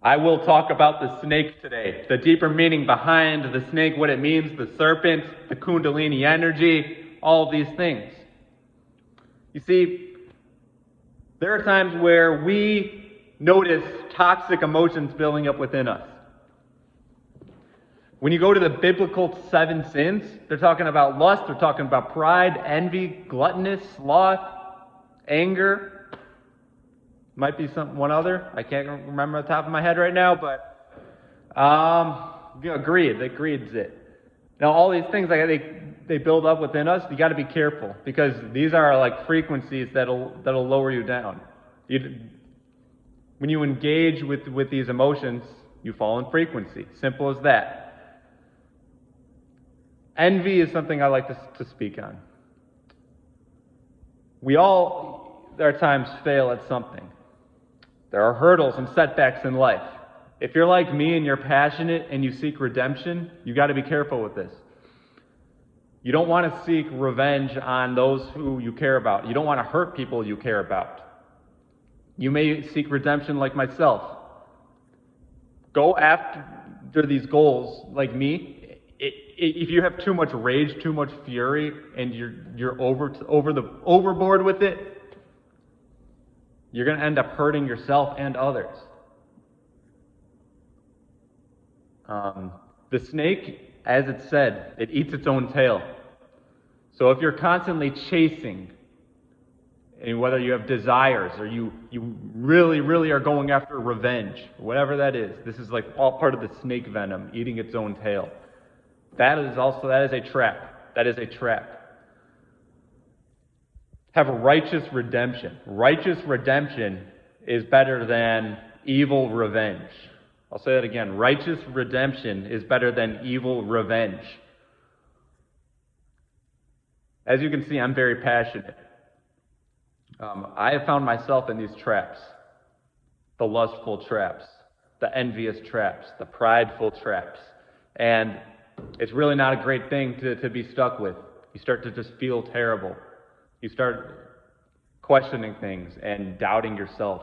I will talk about the snake today, the deeper meaning behind the snake, what it means, the serpent, the kundalini energy, all of these things. You see, there are times where we notice toxic emotions building up within us. When you go to the biblical 7 sins, they're talking about lust, they're talking about pride, envy, gluttonous, sloth, anger. Might be one other. I can't remember off the top of my head right now, but greed. Greed's it. Now, all these things, they build up within us. You got to be careful because these are like frequencies that'll lower you down. When you engage with these emotions, you fall in frequency. Simple as that. Envy is something I like to speak on. We all, there are times, fail at something. There are hurdles and setbacks in life. If you're like me and you're passionate and you seek redemption, you got to be careful with this. You don't want to seek revenge on those who you care about. You don't want to hurt people you care about. You may seek redemption like myself. Go after these goals like me. If you have too much rage, too much fury, and you're overboard with it, you're going to end up hurting yourself and others. The snake, as it said, it eats its own tail. So if you're constantly chasing, and whether you have desires or you really, really are going after revenge, whatever that is, this is like all part of the snake venom, eating its own tail. That is a trap. That is a trap. Have a righteous redemption. Righteous redemption is better than evil revenge. I'll say that again. Righteous redemption is better than evil revenge. As you can see, I'm very passionate. I have found myself in these traps. The lustful traps, the envious traps, the prideful traps. And it's really not a great thing to be stuck with. You start to just feel terrible. You start questioning things and doubting yourself.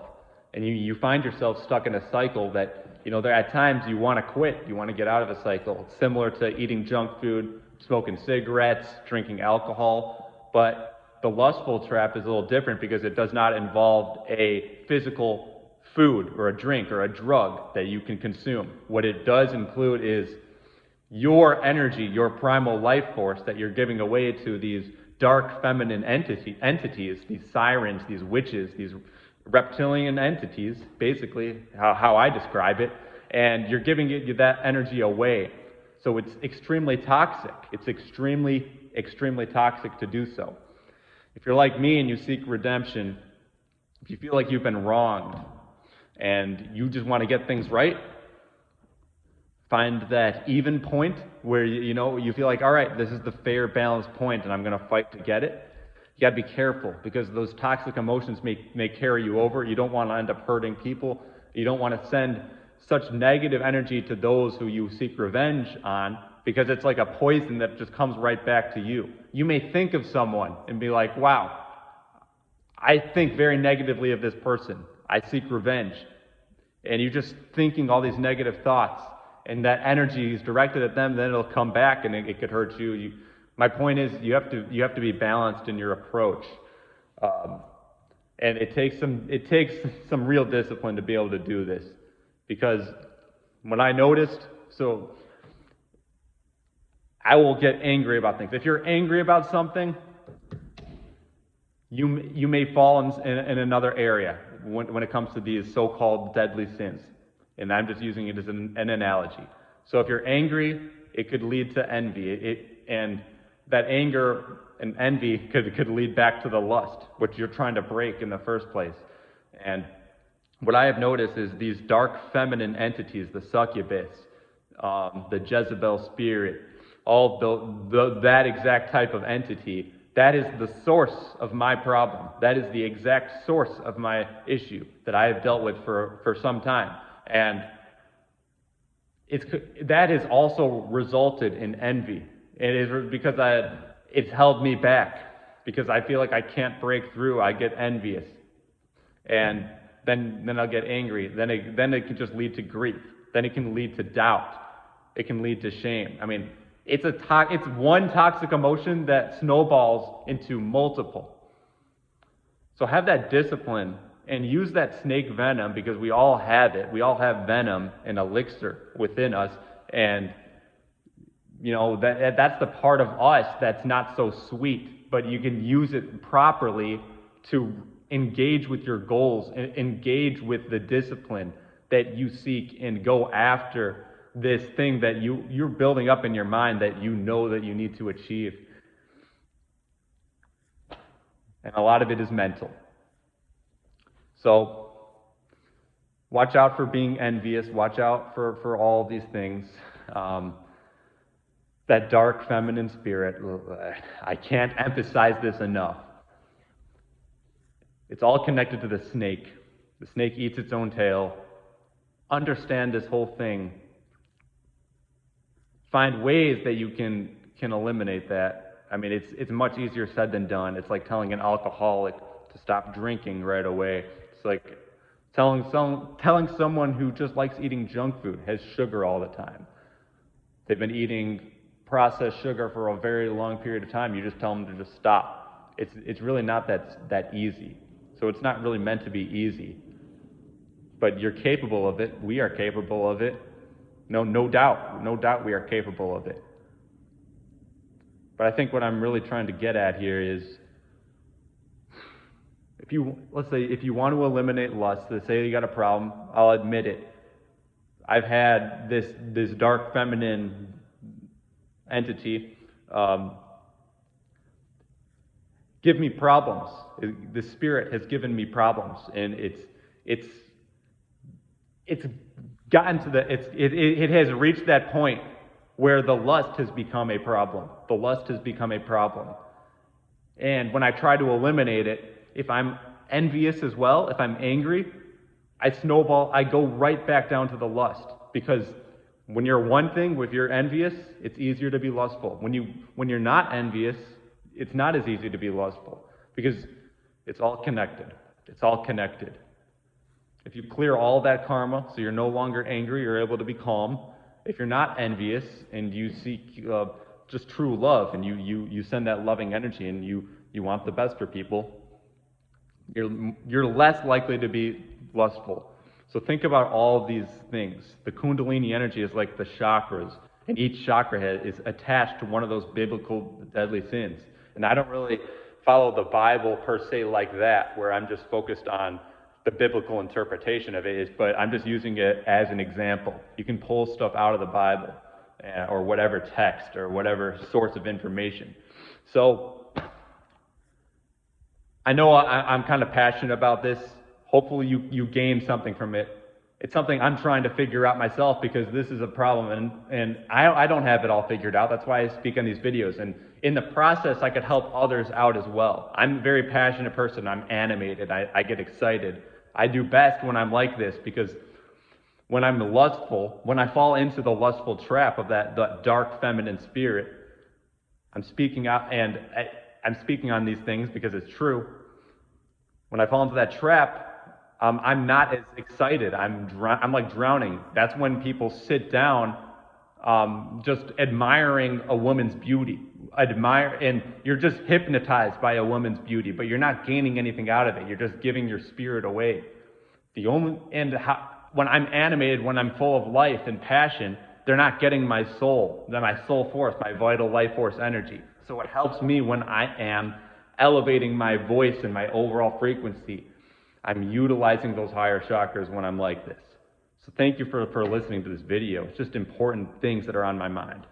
And you find yourself stuck in a cycle that, there at times you want to quit. You want to get out of a cycle. It's similar to eating junk food, smoking cigarettes, drinking alcohol. But the lustful trap is a little different because it does not involve a physical food or a drink or a drug that you can consume. What it does include is your energy, your primal life force that you're giving away to these dark feminine entities, these sirens, these witches, these reptilian entities, basically how I describe it, and you're giving that energy away. So it's extremely toxic. It's extremely, extremely toxic to do so. If you're like me and you seek redemption, if you feel like you've been wronged and you just want to get things right, find that even point where you feel like, all right, this is the fair, balanced point, and I'm going to fight to get it. You got to be careful because those toxic emotions may carry you over. You don't want to end up hurting people. You don't want to send such negative energy to those who you seek revenge on because it's like a poison that just comes right back to you. You may think of someone and be like, wow, I think very negatively of this person. I seek revenge. And you're just thinking all these negative thoughts. And that energy is directed at them, then it'll come back and it could hurt you. My point is, you have to be balanced in your approach, and it takes some real discipline to be able to do this. Because when I noticed, so I will get angry about things. If you're angry about something, you may fall in another area when it comes to these so-called deadly sins. And I'm just using it as an analogy. So if you're angry, it could lead to envy. And that anger and envy could lead back to the lust, which you're trying to break in the first place. And what I have noticed is these dark feminine entities, the succubus, the Jezebel spirit, all that exact type of entity, that is the source of my problem. That is the exact source of my issue that I have dealt with for some time. And that has also resulted in envy. It is because it's held me back because I feel like I can't break through. I get envious. And then I'll get angry. Then it can just lead to grief. Then it can lead to doubt. It can lead to shame. I mean, it's one toxic emotion that snowballs into multiple. So have that discipline and use that snake venom, because we all have it. We all have venom and elixir within us, and that's the part of us that's not so sweet, but you can use it properly to engage with your goals, engage with the discipline that you seek, and go after this thing that you're building up in your mind that you know that you need to achieve. And a lot of it is mental. So watch out for being envious. Watch out for all these things. That dark feminine spirit, I can't emphasize this enough. It's all connected to the snake. The snake eats its own tail. Understand this whole thing. Find ways that you can eliminate that. I mean, it's much easier said than done. It's like telling an alcoholic to stop drinking right away. It's like telling someone who just likes eating junk food, has sugar all the time. They've been eating processed sugar for a very long period of time. You just tell them to just stop. It's really not that easy. So it's not really meant to be easy. But you're capable of it. We are capable of it. No doubt we are capable of it. But I think what I'm really trying to get at here is, let's say if you want to eliminate lust, let's say you got a problem, I'll admit it. I've had this dark feminine entity give me problems. The spirit has given me problems, and it's gotten to it has reached that point where the lust has become a problem. The lust has become a problem. And when I try to eliminate it, if I'm envious as well, if I'm angry, I snowball, I go right back down to the lust. Because when you're one thing, if you're envious, it's easier to be lustful. When you're not envious, it's not as easy to be lustful. Because it's all connected. It's all connected. If you clear all that karma, so you're no longer angry, you're able to be calm. If you're not envious and you seek just true love, and you send that loving energy, and you want the best for people, you're less likely to be lustful. So think about all of these things. The kundalini energy is like the chakras, and each chakra is attached to one of those biblical deadly sins. And I don't really follow the Bible per se like that, where I'm just focused on the biblical interpretation of it, but I'm just using it as an example. You can pull stuff out of the Bible or whatever text or whatever source of information. So I know I'm kind of passionate about this. Hopefully you gain something from it. It's something I'm trying to figure out myself, because this is a problem, and I don't have it all figured out. That's why I speak on these videos. And in the process, I could help others out as well. I'm a very passionate person. I'm animated. I get excited. I do best when I'm like this, because when I'm lustful, when I fall into the lustful trap of that dark feminine spirit, I'm speaking out, and I'm speaking on these things because it's true. When I fall into that trap, I'm not as excited. I'm like drowning. That's when people sit down, just admiring a woman's beauty. And you're just hypnotized by a woman's beauty, but you're not gaining anything out of it. You're just giving your spirit away. When I'm animated, when I'm full of life and passion, they're not getting my soul force, my vital life force energy. So it helps me when I am elevating my voice and my overall frequency. I'm utilizing those higher chakras when I'm like this. So thank you for listening to this video. It's just important things that are on my mind.